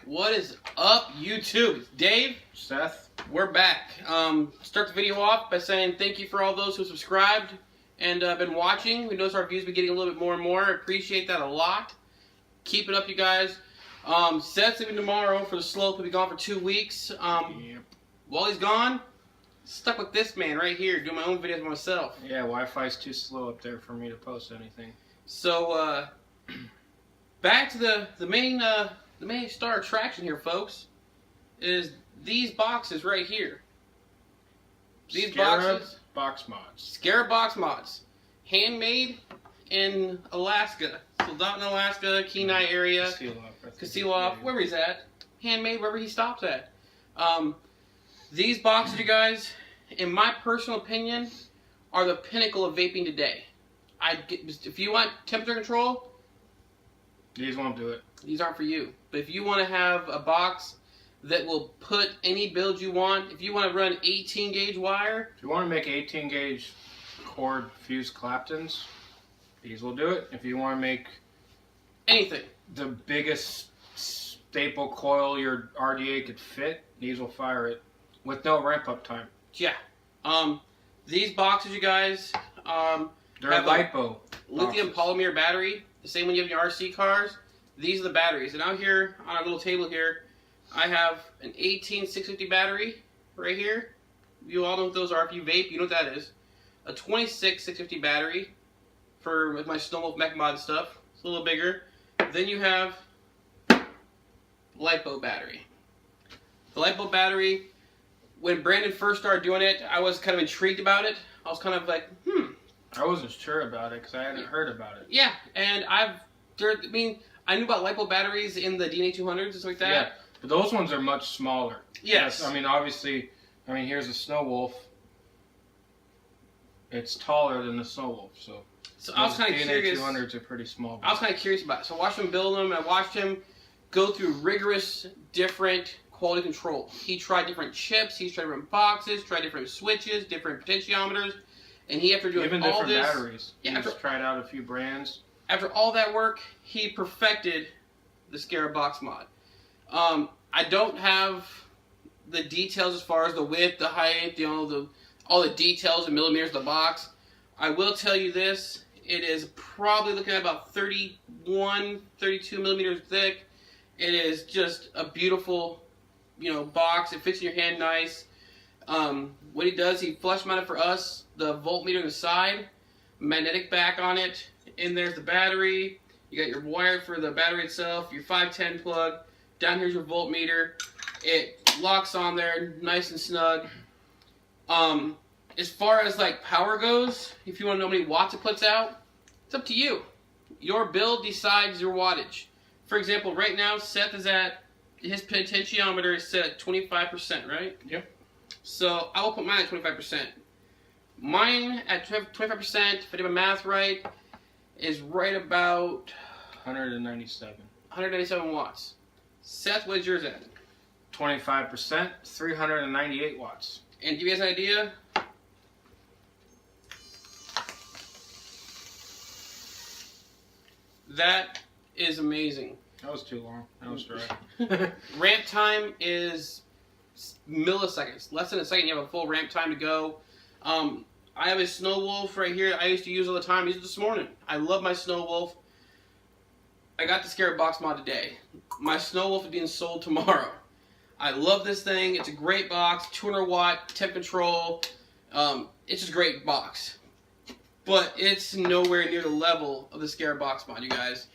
What is up, YouTube? It's Dave. Seth. We're back. Start the video off by saying thank you for all those who subscribed and been watching. We notice our views been getting a little bit more and more. I appreciate that a lot. Keep it up, you guys. Seth's leaving tomorrow for the slope. He'll be gone for 2 weeks. Yep. While he's gone, stuck with this man right here, doing my own videos myself. Yeah, Wi-Fi's too slow up there for me to post anything. So, back to the main star attraction here, folks, is these boxes right here. These Scarab boxes, Box Mods. Scarab Box Mods, handmade in Alaska. So not in Alaska, Kenai area, Kasilof, wherever he's at. Handmade wherever he stops at. These boxes, you guys, in my personal opinion, are the pinnacle of vaping today. If you want temperature control, these won't do it. These aren't for you. But if you want to have a box that will put any build you want, if you want to run 18 gauge wire. If you want to make 18 gauge cord fused Claptons, these will do it. If you want to make anything, the biggest staple coil your RDA could fit, these will fire it with no ramp up time. Yeah. These boxes, you guys, they're have Lipo lithium polymer battery, the same one you have in your RC cars. These are the batteries. And out here on our little table here, I have an 18650 battery right here. You all know what those are. If you vape, you know what that is. A 26650 battery for with my Snowwolf mech mod stuff. It's a little bigger. Then you have Lipo battery. The Lipo battery, when Brandon first started doing it, I was kind of intrigued about it. I was kind of like, I wasn't sure about it because I hadn't heard about it. Yeah, and I knew about Lipo batteries in the DNA 200s and stuff like that. Yeah, but those ones are much smaller. Yes. I mean, obviously, here's a Snowwolf. It's taller than the Snowwolf, so I was kind of curious. DNA 200s are pretty small. I was kind of curious about it. So I watched him build them, and I watched him go through rigorous, different quality control. He tried different chips, he tried different boxes, tried different switches, different potentiometers, and he, after doing even all different this, batteries. Yeah, He's tried out a few brands. After all that work, he perfected the Scarab Box Mod. I don't have the details as far as the width, the height, all the details and millimeters of the box. I will tell you this, it is probably looking at about 31, 32 millimeters thick. It is just a beautiful, box. It fits in your hand nice. What he does, he flush mounted for us the voltmeter on the side, magnetic back on it, and there's the battery. You got your wire for the battery itself, your 510 plug. Down here's your voltmeter. It locks on there, nice and snug. As far as like power goes, if you want to know how many watts it puts out, it's up to you. Your build decides your wattage. For example, right now Seth is at, his potentiometer is set at 25%, right? Yep. So I will put mine at 25%. Mine at 25%, if I did my math right, is right about 197 watts. Seth, what is yours at? 25%, 398 watts. And to give you guys an idea, that is amazing. That was too long. That was dry. Ramp time is milliseconds. Less than a second, you have a full ramp time to go. I have a Snowwolf right here I used to use all the time. I used it this morning. I love my Snowwolf. I got the Scarab Box Mod today. My Snowwolf is being sold tomorrow. I love this thing. It's a great box. 200 watt, temp control. It's just a great box. But it's nowhere near the level of the Scarab Box Mod, you guys.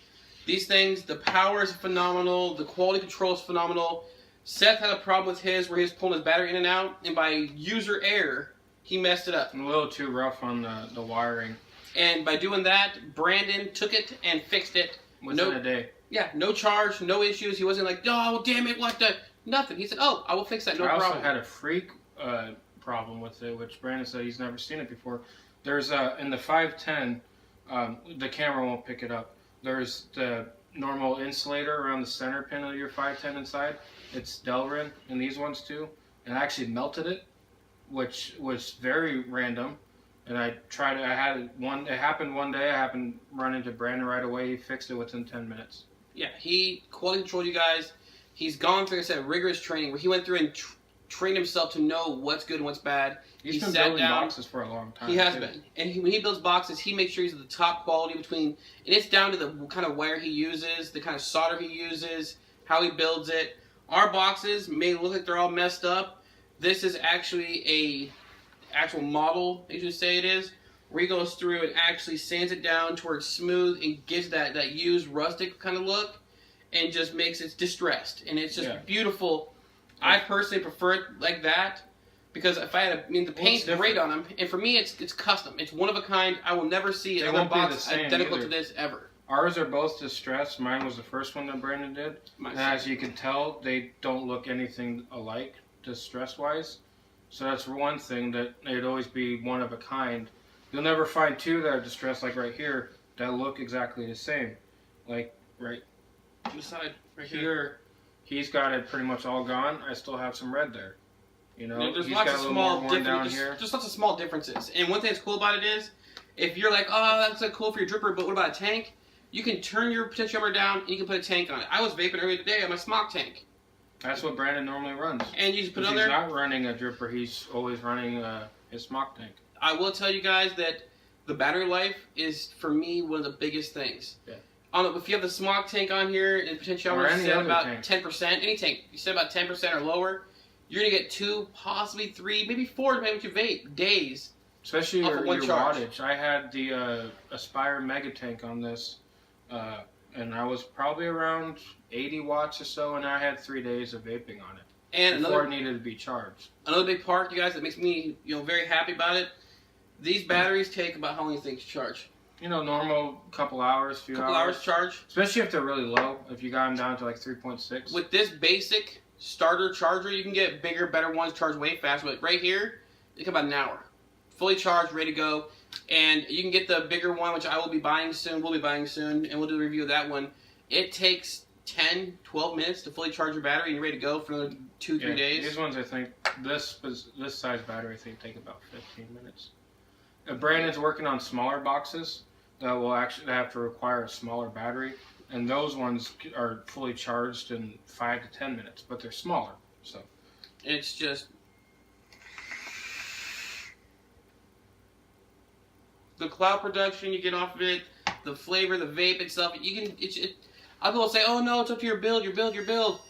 These things, the power is phenomenal. The quality control is phenomenal. Seth had a problem with his where he was pulling his battery in and out. And by user error, he messed it up. A little too rough on the wiring. And by doing that, Brandon took it and fixed it. Within a day. Yeah, no charge, no issues. He wasn't like, oh, damn it, what the... Nothing. He said, oh, I will fix that, no problem. I also had a freak problem with it, which Brandon said he's never seen it before. There's, in the 510, the camera won't pick it up. There's the normal insulator around the center pin of your 510 inside. It's Delrin, and these ones too. And I actually melted it, which was very random. And I had one, it happened one day, I happened to run into Brandon right away, he fixed it within 10 minutes. Yeah, he quality controlled you guys. He's gone through, like I said, rigorous training where he went through and trained himself to know what's good and what's bad. He's been building boxes for a long time. He has been. And when he builds boxes, he makes sure he's at the top quality between, and it's down to the kind of wire he uses, the kind of solder he uses, how he builds it. Our boxes may look like they're all messed up. This is actually a actual model, as you say it is, where he goes through and actually sands it down to where it's smooth and gives that used rustic kind of look and just makes it distressed. And it's just beautiful. I personally prefer it like that because if I had the paint's great on them, and for me it's custom. It's one of a kind. I will never see another box identical to this ever. Ours are both distressed. Mine was the first one that Brandon did. And as you can tell, they don't look anything alike distress-wise. So that's one thing, that it'd always be one of a kind. You'll never find two that are distressed like right here that look exactly the same. Like right beside right here. He's got it pretty much all gone. I still have some red there. You know, there's lots of small differences. Just lots of small differences. And one thing that's cool about it is, if you're like, oh, that's like cool for your dripper, but what about a tank? You can turn your potentiometer down and you can put a tank on it. I was vaping earlier today on my smock tank. That's what Brandon normally runs. And you just put it on there. He's not running a dripper. He's always running his smock tank. I will tell you guys that the battery life is, for me, one of the biggest things. Yeah. If you have the smock tank on here and potentiometer set about 10%, any tank, you set about 10% or lower, you're going to get 2, possibly 3, maybe 4, depending on what you vape, days. Especially your wattage. I had the Aspire Mega Tank on this. And I was probably around 80 watts or so, and I had 3 days of vaping on it. And before it needed to be charged. Another big part, you guys, that makes me very happy about it. These batteries take about how long you think to charge? Normal couple hours, few hours charge. Especially if they're really low. If you got them down to like 3.6. With this basic starter charger, you can get bigger, better ones charge way faster. But right here, they take about an hour, fully charged, ready to go. And you can get the bigger one, which I will be buying soon. We'll be buying soon, and we'll do a review of that one. It takes 10, 12 minutes to fully charge your battery, and you're ready to go for another 2-3 days. These ones, I think, this size battery, I think, take about 15 minutes. Brandon's working on smaller boxes that will actually have to require a smaller battery, and those ones are fully charged in 5 to 10 minutes, but they're smaller. So it's just the cloud production you get off of it, the flavor, the vape itself. Other people say, "Oh no, it's up to your build, your build."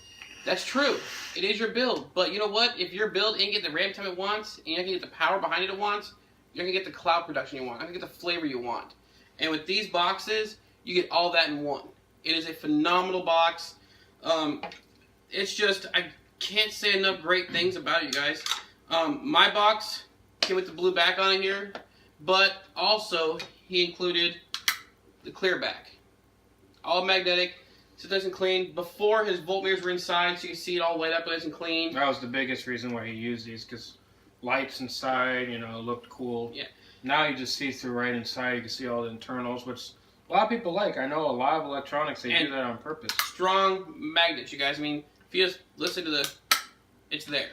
That's true. It is your build, but you know what? If your build ain't get the ramp time it wants, and you ain't get the power behind it wants, you're gonna get the cloud production you want. You're gonna get the flavor you want. And with these boxes, you get all that in one. It is a phenomenal box. It's just, I can't say enough great things about it, you guys. My box came with the blue back on it here, but also he included the clear back. All magnetic, so nice and clean. Before, his voltmeters were inside, so you can see it all light up nice and clean. That was the biggest reason why he used these, because lights inside, looked cool. Yeah. Now you just see through right inside. You can see all the internals, which a lot of people like. I know a lot of electronics, they do that on purpose. Strong magnets, you guys. I mean, if you just listen to it's there.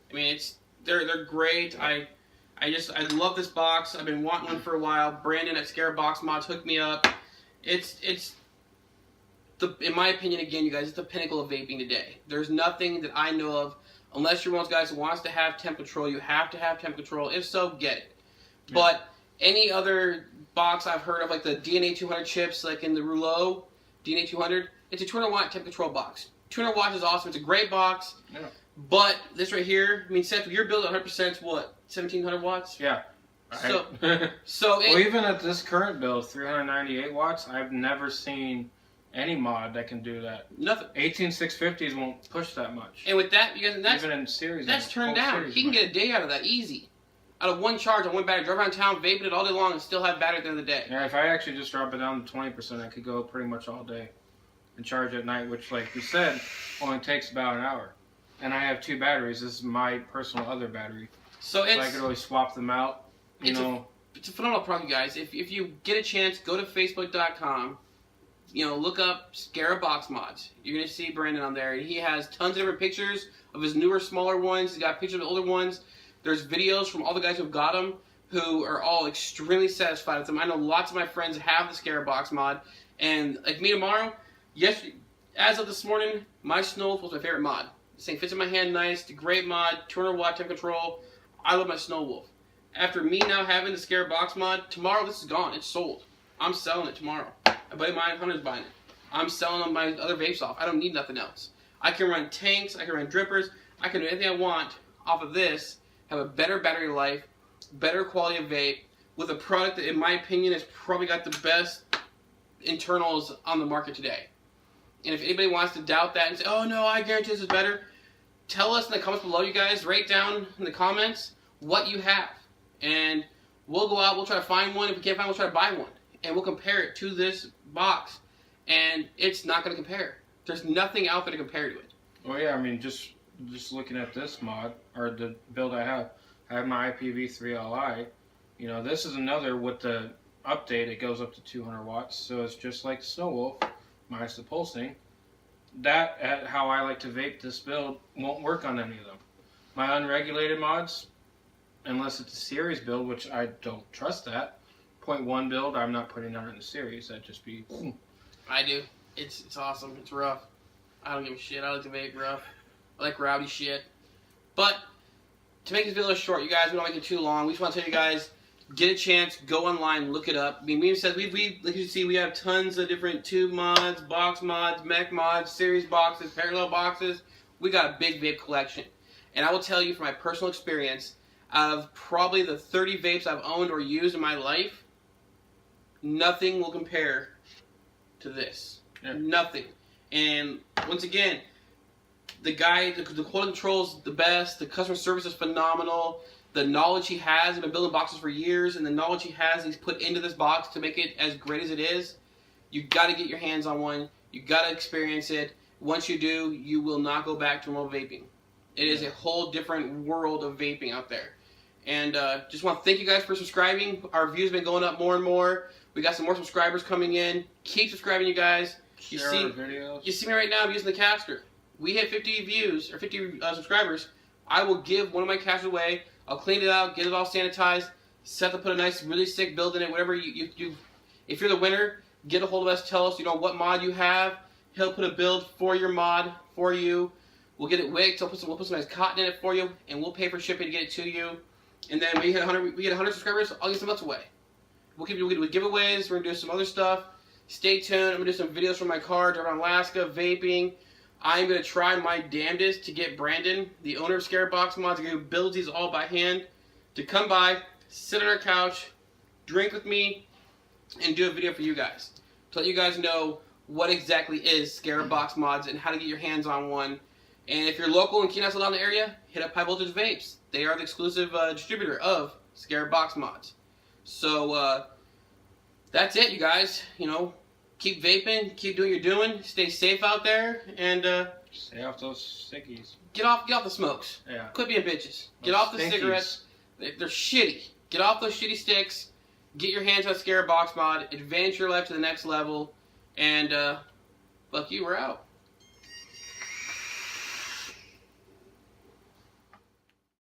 I mean, they're great. I love this box. I've been wanting one for a while. Brandon at Scarab Box Mod hooked me up. In my opinion, again, you guys, it's the pinnacle of vaping today. There's nothing that I know of, unless you're one of those guys who wants to have temp control. You have to have temp control. If so, get it. Yeah. But any other box I've heard of, like the DNA 200 chips, like in the Rouleau DNA 200, it's a 200 watt temp control box. 200 watts is awesome. It's a great box. Yeah. But this right here, I mean, Seth, your build at 100% is what, 1700 watts? Yeah. Right. Well, even at this current build, 398 watts, I've never seen any mod that can do that. Nothing. 18650s won't push that much. And with that, you guys, even in series, that's turned down. He can get a day out of that easy. Out of one charge on one battery, drive around town, vaping it all day long, and still have battery at the end of the day. Yeah, if I actually just drop it down to 20%, I could go pretty much all day and charge at night, which, like you said, only takes about an hour. And I have 2 batteries. This is my personal other battery. So I could always swap them out. It's a phenomenal product, guys. If you get a chance, go to Facebook.com. Look up Scarab Box Mods. You're going to see Brandon on there. And he has tons of different pictures of his newer, smaller ones. He's got pictures of the older ones. There's videos from all the guys who've got them who are all extremely satisfied with them. I know lots of my friends have the Scarab Box Mod. And like me tomorrow, as of this morning, my Snow Wolf was my favorite mod. This thing fits in my hand nice. It's a great mod. 200 watt temp control. I love my Snow Wolf. After me now having the Scarab Box Mod, tomorrow this is gone. It's sold. I'm selling it tomorrow. A buddy of mine, Hunter's buying it. I'm selling on my other vapes off. I don't need nothing else. I can run tanks. I can run drippers. I can do anything I want off of this. Have a better battery life, better quality of vape, with a product that, in my opinion, has probably got the best internals on the market today. And if anybody wants to doubt that and say, oh no, I guarantee this is better, tell us in the comments below, you guys. Write down in the comments what you have. And we'll go out, we'll try to find one. If we can't find one, we'll try to buy one. And we'll compare it to this box. And it's not going to compare. There's nothing out there to compare to it. Well, yeah, I mean, just looking at this mod, or the build I have my IPv3Li. You know, this is another, with the update, it goes up to 200 watts. So it's just like Snow Wolf, minus the pulsing. That, how I like to vape this build, won't work on any of them. My unregulated mods, unless it's a series build, which I don't trust that. 0.1 build, I'm not putting that in the series. That'd just be... I do. It's awesome. It's rough. I don't give a shit. I like to vape rough. I like rowdy shit. But to make this video short, you guys, we don't make it too long. We just want to tell you guys, get a chance, go online, look it up. I mean, we said we like you see, we have tons of different tube mods, box mods, mech mods, series boxes, parallel boxes. We got a big vape collection. And I will tell you from my personal experience, out of probably the 30 vapes I've owned or used in my life, nothing will compare to this. Yeah. Nothing. And once again, the guy, the quality control is the best. The customer service is phenomenal. The knowledge he has, he's been building boxes for years, and the knowledge he has, he's put into this box to make it as great as it is. You got to get your hands on one. You got to experience it. Once you do, you will not go back to normal vaping. It is a whole different world of vaping out there. And just want to thank you guys for subscribing. Our views have been going up more and more. We got some more subscribers coming in. Keep subscribing, you guys. You Share see, our videos. You see me right now, I'm using the caster. We hit 50 views, or 50 subscribers. I will give one of my casters away. I'll clean it out, get it all sanitized. Seth will put a nice, really sick build in it. Whatever you if you're the winner, get a hold of us. Tell us, what mod you have. He'll put a build for your mod for you. We'll get it wicked. We'll put some nice cotton in it for you, and we'll pay for shipping to get it to you. And then when we get 100 subscribers, I'll give some else away. We'll keep doing giveaways. We're gonna do some other stuff. Stay tuned. I'm gonna do some videos from my car around Alaska vaping. I'm gonna try my damnedest to get Brandon, the owner of Scarab Box Mods, who builds these all by hand, to come by, sit on our couch, drink with me, and do a video for you guys to let you guys know what exactly is Scarab Box Mods and how to get your hands on one. And if you're local in Kennesaw down the area, hit up High Voltage Vapes. They are the exclusive distributor of Scarab Box Mods. So that's it, you guys. Keep vaping, keep doing what you're doing, stay safe out there, and stay off those stickies. Get off the smokes. Yeah. Quit being bitches. Get off the cigarettes. They're shitty. Get off those shitty sticks. Get your hands on Scarab Box Mod. Advance your life to the next level. And fuck you, we're out.